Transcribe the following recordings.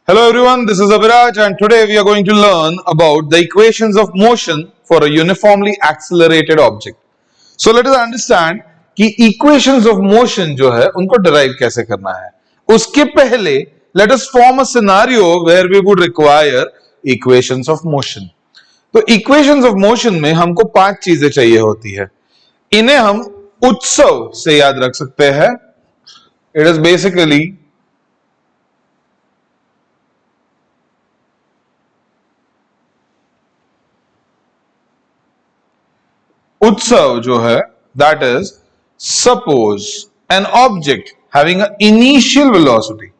Hello everyone, this is Abhiraj and today we are going to learn about the equations of motion for a uniformly accelerated object. So let us understand कि equations of motion जो है उनको derive कैसे करना है. उसके पहले let us form a scenario where we would require equations of motion. तो equations of motion में हमको 5 चीजें चाहिए होती है. इन्हें हम उत्सव से याद रख सकते हैं. It is basically उत्सव जो है that is suppose an object having an initial velocity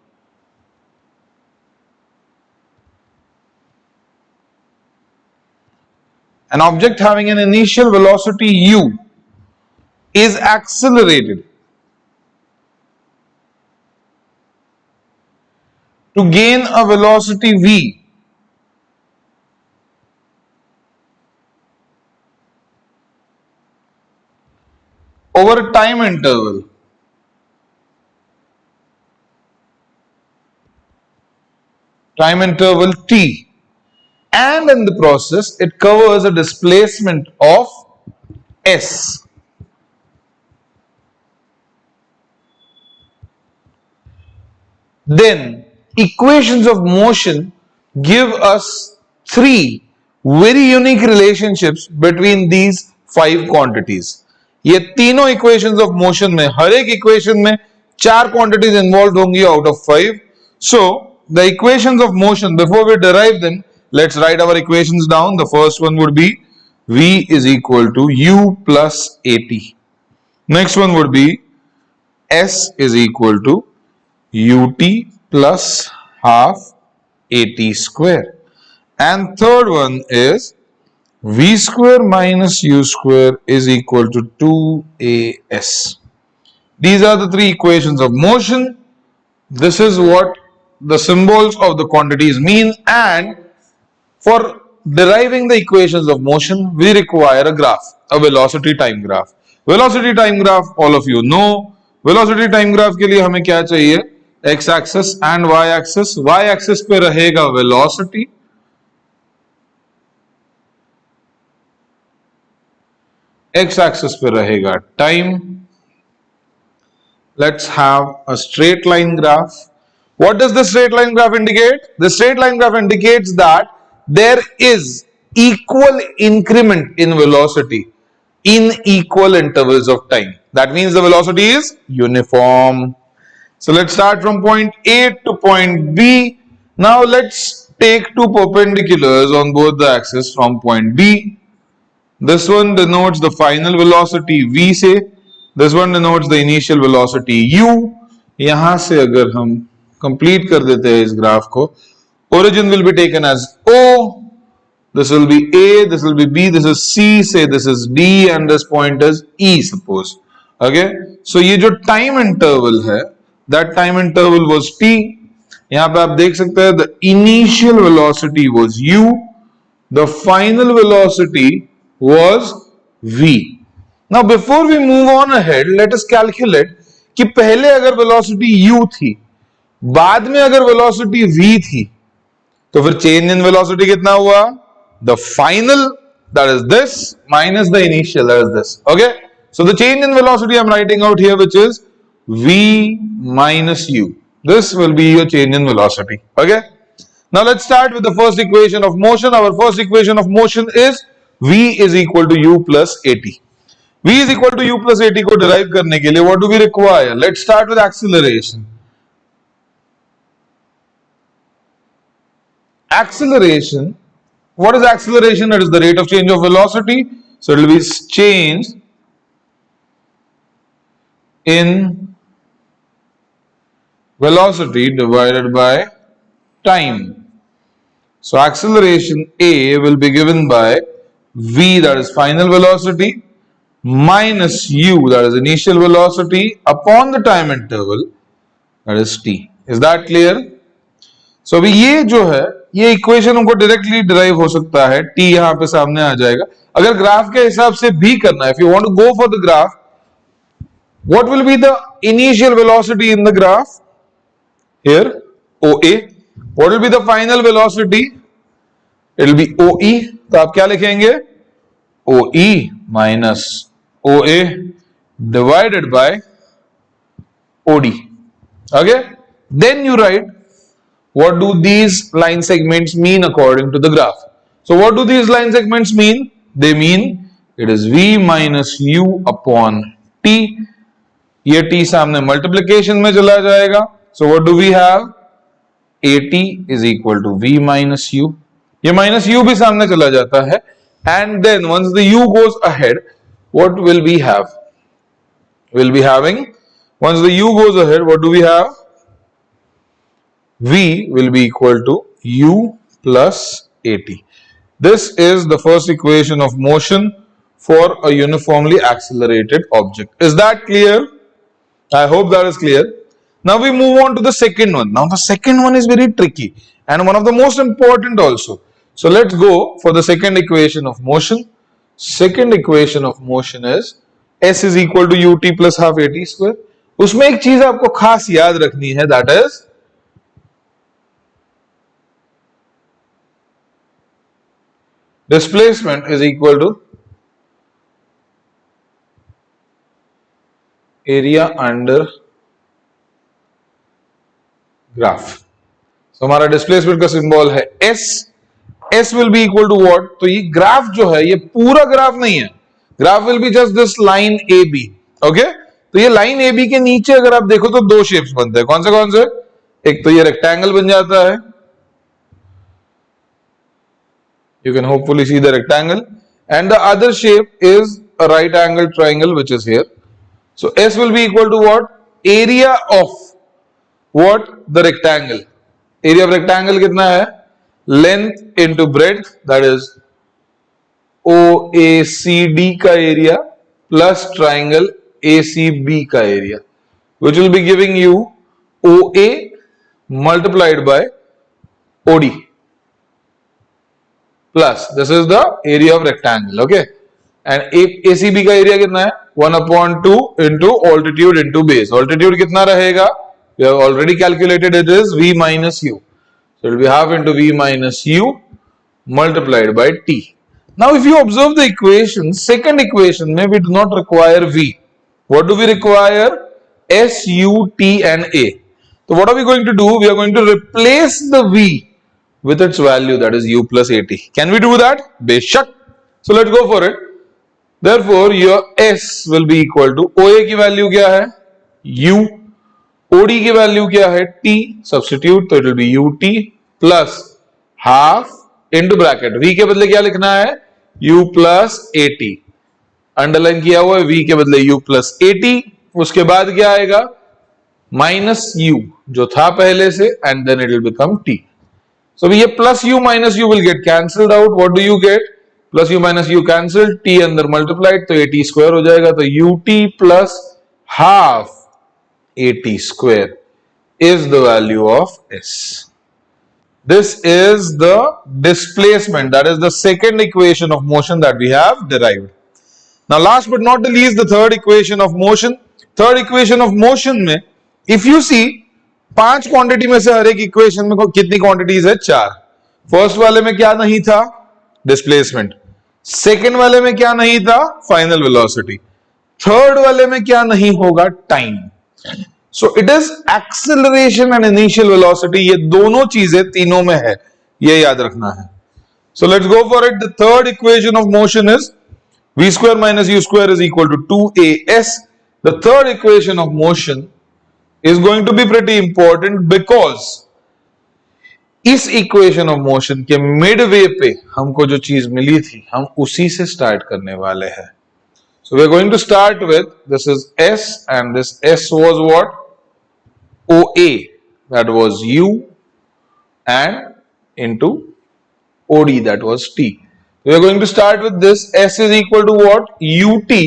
u is accelerated to gain a velocity v over a time interval t, and in the process it covers a displacement of s. Then equations of motion give us 3 very unique relationships between these 5 quantities. ये तीनों equations of motion में हर एक equation में 4 quantities involved होंगी out of 5. So the equations of motion, before we derive them, let's write our equations down. The first one would be v is equal to u plus at. Next one would be s is equal to ut plus half at square. And third one is v square minus u square is equal to 2as. These are the 3 equations of motion. This is what the symbols of the quantities mean, and for deriving the equations of motion we require a graph, a velocity time graph. Velocity time graph all of you know. Velocity time graph के लिए हमें क्या चाहिए? X axis and Y axis. Y axis पे रहेगा velocity, X axis पे रहेगा time. Let's have a straight line graph. What does the straight line graph indicate? The straight line graph indicates that there is equal increment in velocity in equal intervals of time. That means the velocity is uniform. So let's start from point A to point B. Now let's take 2 perpendiculars on both the axes from point B. This one denotes the final velocity v से, this one denotes the initial velocity u. यहाँ से अगर हम complete कर देते हैं इस graph को, origin will be taken as O, this will be A, this will be B, this is C, say this is D, and this point is E suppose. Okay, so ये जो time interval है, that time interval was t. यहाँ पे आप देख सकते हैं the initial velocity was u, the final velocity was v. Now before we move on ahead, let us calculate कि पहले अगर velocity u थी, बाद में अगर velocity v थी, तो फिर change in velocity कितना हुआ? The final, that is this, minus the initial, that is this. Okay, so the change in velocity I am writing out here, which is v minus u. This will be your change in velocity. Okay, now let's start with the first equation of motion. Our first equation of motion is v is equal to u plus at. v is equal to u plus at को derive करने के लिए what do we require? Let's start with acceleration. Acceleration, what is acceleration? It is the rate of change of velocity. So it will be change in velocity divided by time. So acceleration A will be given by v, that is final velocity, minus u, that is initial velocity, upon the time interval, that is t. Is that clear? So अभी ये जो है ये equation हमको directly derive हो सकता है, t यहाँ पे सामने आ जाएगा. अगर ग्राफ के हिसाब से भी करना है, if you want to go for the graph, what will be the initial velocity in the graph? Here OA. What will be the final velocity? It will be OE. तो आप क्या लिखेंगे? OE minus OA divided by OD. Okay? Then you write what do these line segments mean according to the graph. So what do these line segments mean? They mean it is V minus U upon T. ये T सामने multiplication में चला जाएगा. So what do we have? AT is equal to V minus U. ये minus U भी सामने चला जाता है. And then once the U goes ahead, what will we have? We'll be having, once the U goes ahead, what do we have? V will be equal to U plus AT. This is the first equation of motion for a uniformly accelerated object. Is that clear? I hope that is clear. Now we move on to the second one. Now the second one is very tricky and one of the most important also. So let's go for the second equation of motion. Second equation of motion is S is equal to ut plus half at square. उसमें एक चीज आपको खास याद रखनी है, that is displacement is equal to area under graph. So हमारा displacement का सिंबल है S. S will be equal to what? तो ये ग्राफ जो है ये पूरा ग्राफ नहीं है. Graph will be just this line AB. Okay, तो ये लाइन AB के नीचे अगर आप देखो तो दो शेप्स बनते हैं. कौन से? एक तो ये रेक्टेंगल बन जाता है. You can hopefully see the rectangle, and the other shape is a right angle triangle which is here. So S will be equal to what? Area of what? The rectangle. Area of rectangle कितना है? Length into breadth, that is OACD का area plus triangle ACB का area, which will be giving you OA multiplied by OD plus this is the area of rectangle. Okay, and ACB का area कितना है? 1/2 into altitude into base. Altitude कितना रहेगा? We have already calculated, it is V minus U. So it will be half into V minus U multiplied by T. Now if you observe the equation, second equation में we do not require V. What do we require? S, U, T and A. So what are we going to do? We are going to replace the V with its value, that is U plus AT. Can we do that? Beshak. So let's go for it. Therefore your S will be equal to OA की value क्या है? U. OD की value क्या है? T. Substitute, तो it will be UT प्लस half into bracket. V के बदले क्या लिखना है? U plus AT. अंडरलाइन किया हुआ है, V के बदले U प्लस AT. उसके बाद क्या आएगा? माइनस U जो था पहले से, and then it will become T. So ये plus U minus U will get cancelled out. What do you get? Plus U minus U cancel, T अंदर मल्टीप्लाइड, तो AT स्क्वायर हो जाएगा. तो UT प्लस half AT square is the value of S. This is the displacement, that is the second equation of motion that we have derived. Now last but not the least, the third equation of motion. Third equation of motion में if you see 5 quantity में से हर एक equation में कितनी quantities है? 4. First वाले में क्या नहीं था? डिस्प्लेसमेंट. सेकेंड वाले में क्या नहीं था? Final velocity. थर्ड वाले में क्या नहीं होगा? Time. So it is acceleration and initial velocity. ये दोनों चीजें तीनों में है, ये याद रखना है. So let's go for it. The third equation of motion is v square minus u square is equal to 2as. The third equation of motion is going to be pretty important because इस equation of motion के midway पे हमको जो चीज मिली थी, हम उसी से start करने वाले हैं. So we are going to start with, this is S, and this S was what? OA, that was U, and into OD, that was T. We are going to start with this. S is equal to what? UT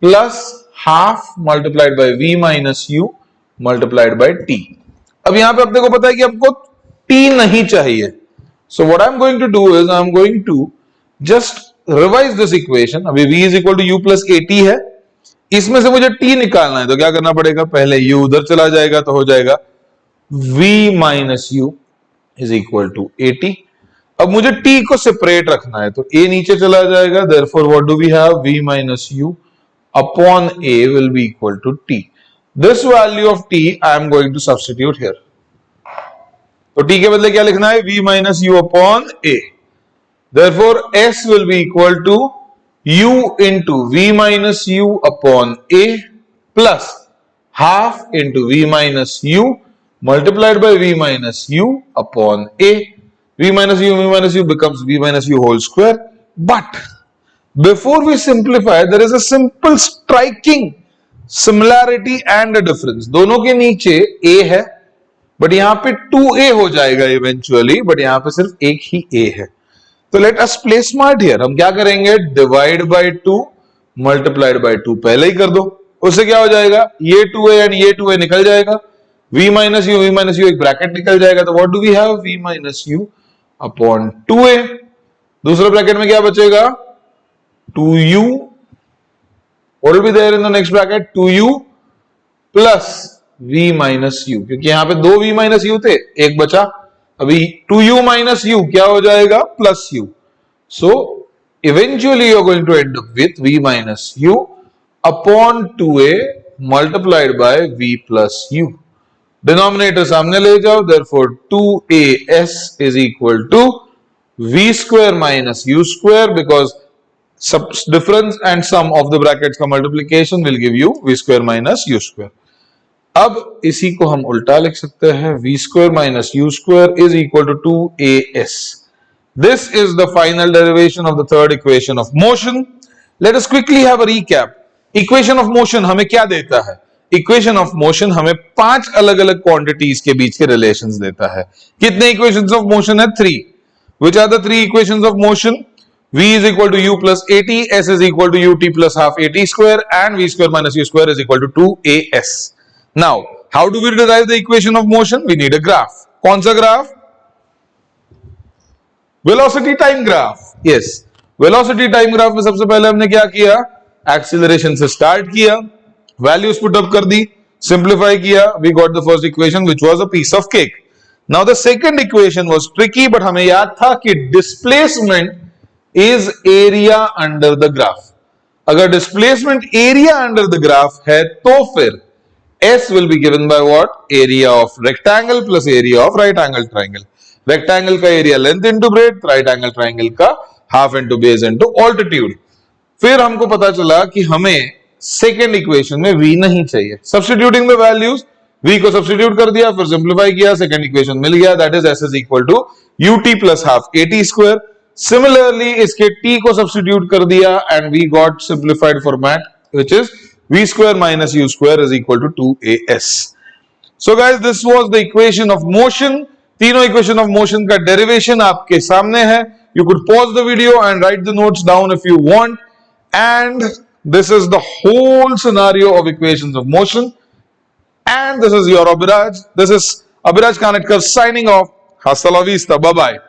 plus half multiplied by V minus U multiplied by T. अब यहाँ पे अपने को पता है कि आपको T नहीं चाहिए. So what I'm going to do is I'm going to just revise this equation. अभी V is equal to U plus AT है, इसमें से मुझे T निकालना है, तो क्या करना पड़ेगा? पहले U उधर चला जाएगा तो हो जाएगा V minus U is equal to 80। अब मुझे t को सेपरेट रखना है तो a नीचे चला जाएगा, therefore what do we have, v minus u upon a will be equal to t। This value of t I am going to substitute here. तो t के बदले क्या लिखना है, v minus u upon a। Therefore, S will be equal to U into V minus U upon A plus half into V minus U multiplied by V minus U upon A. V minus U becomes V minus U whole square. But before we simplify, there is a simple striking similarity and a difference. दोनों के नीचे A है, but यहाँ पे 2A हो जाएगा eventually, but यहाँ पे सिर्फ एक ही A है। तो let us play smart here. हम क्या करेंगे, डिवाइड बाय 2 मल्टीप्लाइड बाय 2 पहले ही कर दो, उससे क्या हो जाएगा, ये 2a एंड ये 2a निकल जाएगा, v माइनस यू एक ब्रैकेट निकल जाएगा, तो what do we have, v minus u upon 2a। दूसरे ब्रैकेट में क्या बचेगा, 2u, what will be there in the next bracket, 2u plus v minus u, क्योंकि यहां पे दो v माइनस यू थे, एक बचा, अभी 2u माइनस u क्या हो जाएगा, plus u। So eventually you are going to end up with v minus u upon 2a multiplied by v plus u। Denominator सामने ले जाओ, therefore 2as is equal to v square minus u square, because difference and sum of the brackets का multiplication will give you v square minus u square. अब इसी को हम उल्टा लिख सकते हैं, v square minus u square is equal to 2as। This is the final derivation of the third equation of motion. Let us quickly have a recap. Equation of motion हमें क्या देता है, इक्वेशन ऑफ मोशन हमें 5 अलग अलग quantities के बीच के relations देता है। कितने इक्वेशंस ऑफ मोशन है, 3। Which are the 3 equations of motion, v is equal to u plus at, s is equal to ut plus half at square and v square minus u square is equal to 2as। Now, how do we derive the equation of motion? We need a graph. कौन सा graph? Velocity time graph. Yes. Velocity time graph में सबसे पहले हमने क्या किया, acceleration से start किया, values put up कर दी, simplify किया, we got the first equation which was a piece of cake. Now the second equation was tricky, but हमें याद था कि displacement is area under the graph. अगर displacement area under the graph है तो फिर S will be given by what? Area of rectangle plus area of right angle triangle. Rectangle का area length into breadth, right angle triangle का half into base into altitude. फिर हमको पता चला कि हमें सेकेंड इक्वेशन में v नहीं चाहिए। Substituting the values, v को सब्स्टिट्यूट कर दिया, फिर सिंप्लीफाई किया, सेकेंड इक्वेशन मिल गया, that is s is equal to ut plus half at square. Similarly, इसके t को सब्स्टिट्यूट कर दिया and we got simplified format which is v square minus u square is equal to 2as. So guys, this was the equation of motion. तीनों equation of motion का derivation आपके सामने है. You could pause the video and write the notes down if you want. And this is the whole scenario of equations of motion. And this is your Abhiraj. This is Abhiraj Kanitkar signing off. Hasta la vista. Bye bye.